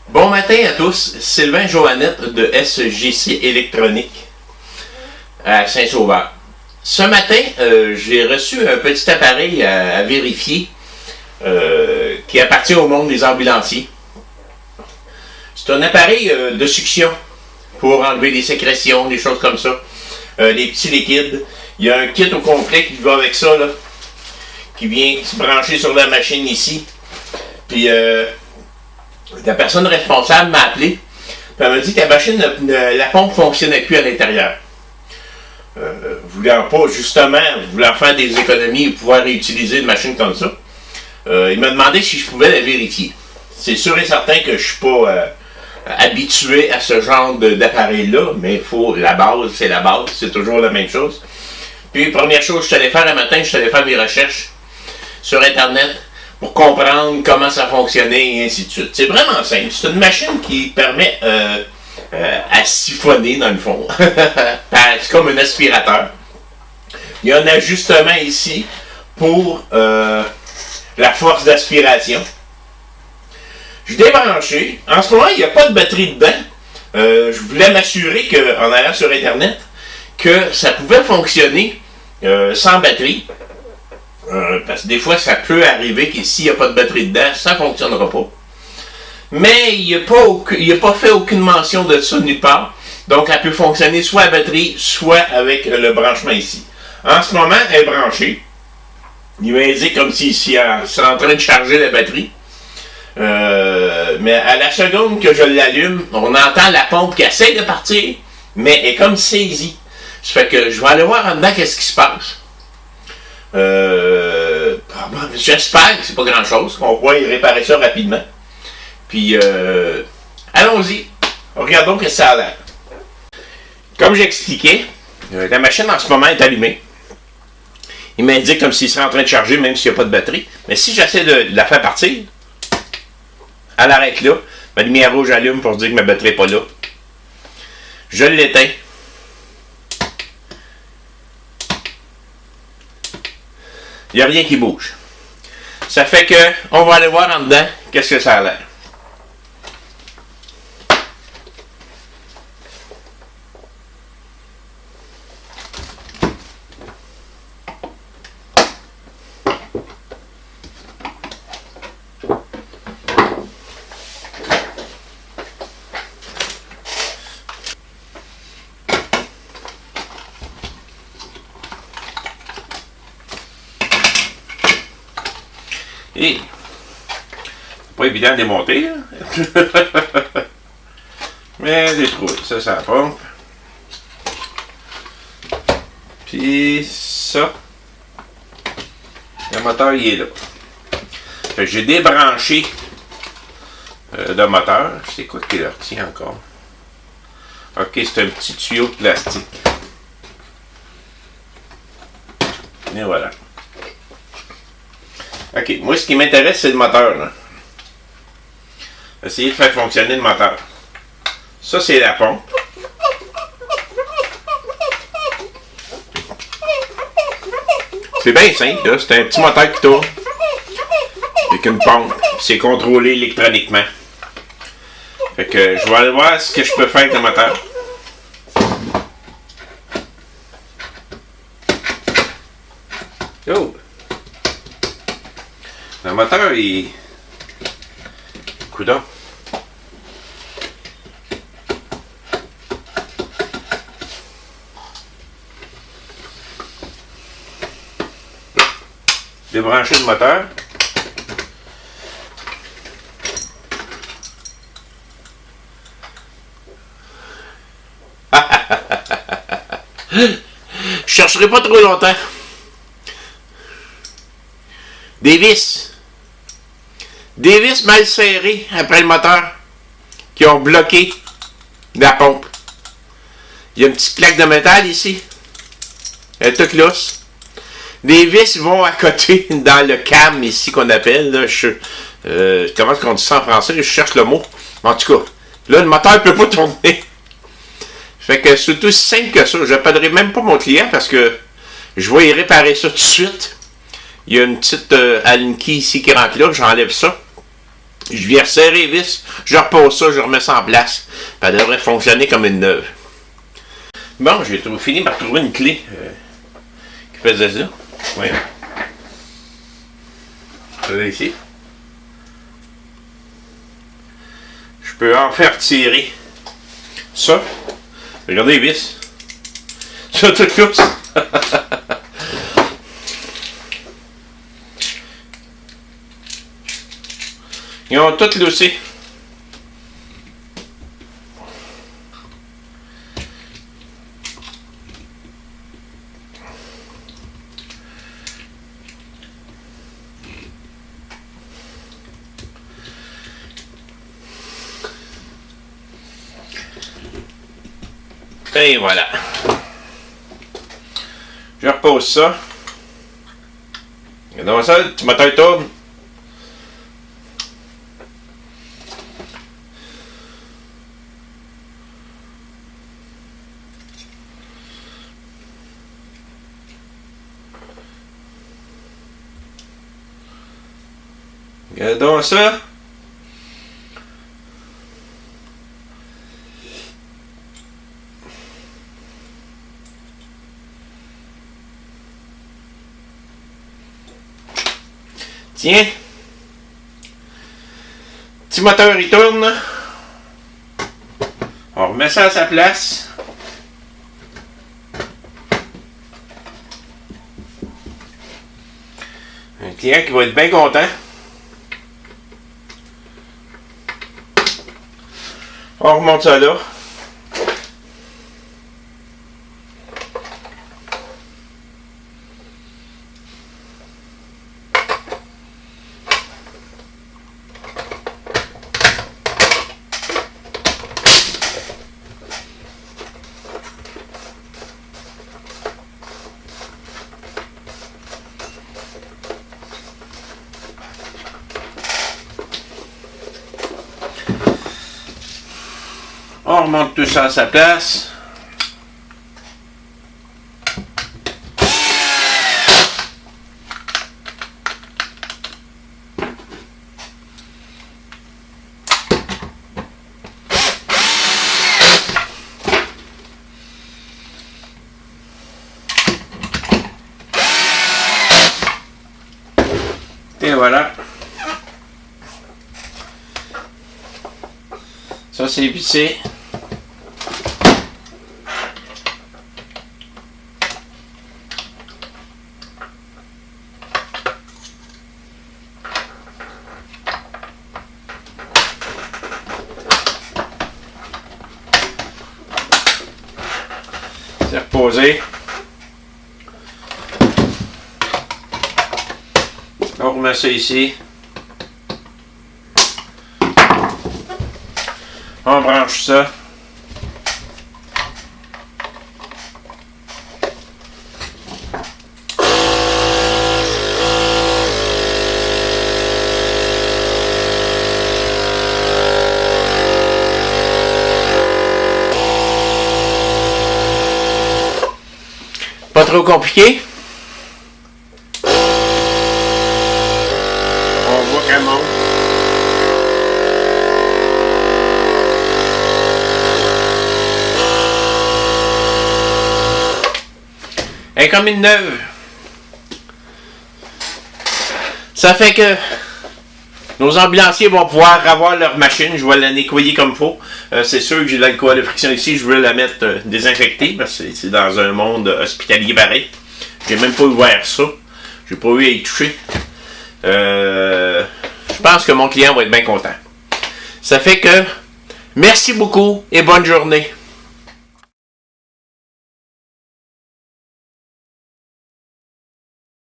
Bon matin à tous, Sylvain Joannette de SJC Électronique à Saint-Sauveur. Ce matin, j'ai reçu un petit appareil à vérifier qui appartient au monde des ambulanciers. C'est un appareil de succion pour enlever des sécrétions, des choses comme ça, des petits liquides. Il y a un kit au complet qui va avec ça, là, qui vient se brancher sur la machine ici. Puis la personne responsable m'a appelé, puis elle m'a dit que la machine, la pompe ne fonctionnait plus à l'intérieur. Voulant pas, justement, voulant faire des économies et pouvoir réutiliser une machine comme ça, il m'a demandé si je pouvais la vérifier. C'est sûr et certain que je ne suis pas habitué à ce genre d'appareil-là, mais la base, c'est toujours la même chose. Puis, première chose que je suis allé faire le matin, je suis allé faire mes recherches sur Internet pour comprendre comment ça fonctionnait et ainsi de suite. C'est vraiment simple. C'est une machine qui permet à siphonner, dans le fond. C'est comme un aspirateur. Il y a un ajustement ici pour la force d'aspiration. Je l'ai branché. En ce moment, il n'y a pas de batterie dedans. Je voulais m'assurer qu'en allant sur Internet, que ça pouvait fonctionner sans batterie. Parce que des fois, ça peut arriver que s'il n'y a pas de batterie dedans, ça ne fonctionnera pas. Mais il n'a pas fait aucune mention de ça nulle part. Donc, elle peut fonctionner soit à batterie, soit avec le branchement ici. En ce moment, elle est branchée. Il m'indique comme si c'est en train de charger la batterie. Mais à la seconde que je l'allume, on entend la pompe qui essaie de partir, mais elle est comme saisie. Ça fait que je vais aller voir en dedans qu'est-ce qui se passe. J'espère que c'est pas grand chose, qu'on va y réparer ça rapidement. Puis allons-y, regardons ce que ça a l'air. Comme j'expliquais, la machine en ce moment est allumée. Il m'indique comme s'il serait en train de charger même s'il n'y a pas de batterie. Mais si j'essaie de la faire partir, elle arrête là. Ma lumière rouge allume pour dire que ma batterie n'est pas là. Je l'éteins. Il n'y a rien qui bouge. Ça fait que on va aller voir en dedans qu'est-ce que ça a l'air. Et c'est pas évident de démonter, hein? Mais j'ai trouvé. Ça, c'est la pompe. Puis ça, le moteur il est là. Fait que j'ai débranché le moteur. C'est quoi qui le retient encore? Ok, c'est un petit tuyau de plastique. Et voilà. Ok, moi ce qui m'intéresse c'est le moteur là. Essayer de faire fonctionner le moteur. Ça c'est la pompe. C'est bien simple là, c'est un petit moteur qui tourne. Avec une pompe. C'est contrôlé électroniquement. Fait que je vais aller voir ce que je peux faire avec le moteur. Oh! Le moteur, il... Coudonc. Débrancher le moteur. Je chercherai pas trop longtemps. Des vis. Des vis mal serrées après le moteur qui ont bloqué la pompe. Il y a une petite plaque de métal ici. Elle est toute lousse. Des vis vont à côté dans le cam ici qu'on appelle. Là, comment est-ce qu'on dit ça en français? Je cherche le mot. En tout cas, là, le moteur ne peut pas tourner. Fait que c'est aussi simple que ça. Je n'appellerai même pas mon client parce que je vais y réparer ça tout de suite. Il y a une petite Allen key ici qui rentre là. J'enlève ça. Je viens resserrer les vis, je repose ça, je remets ça en place. Puis elle devrait fonctionner comme une neuve. Bon, j'ai fini par trouver une clé qui faisait ça. Voyons. Ça ici. Je peux en faire tirer ça. Regardez les vis. Ça tout lousse. Ils ont toutes loussé. Et voilà. Je repose ça. Et donc ça, le petit moteur tourne. Regardons ça. Tiens. Petit moteur, il tourne. On remet ça à sa place. Un client qui va être bien content. On remonte ça là. On remonte tout ça à sa place. Et voilà. Ça c'est vissé. C'est reposé. On remet ça ici. On branche ça. Pas trop compliqué. On voit qu'elle monte. Elle est comme une neuve. Ça fait que nos ambulanciers vont pouvoir avoir leur machine. Je vais la nettoyer comme il faut. C'est sûr que j'ai de l'alcool de friction ici. Je veux la mettre désinfectée parce que c'est dans un monde hospitalier pareil. J'ai même pas ouvert ça. J'ai pas eu à y toucher. Je pense que mon client va être bien content. Ça fait que merci beaucoup et bonne journée.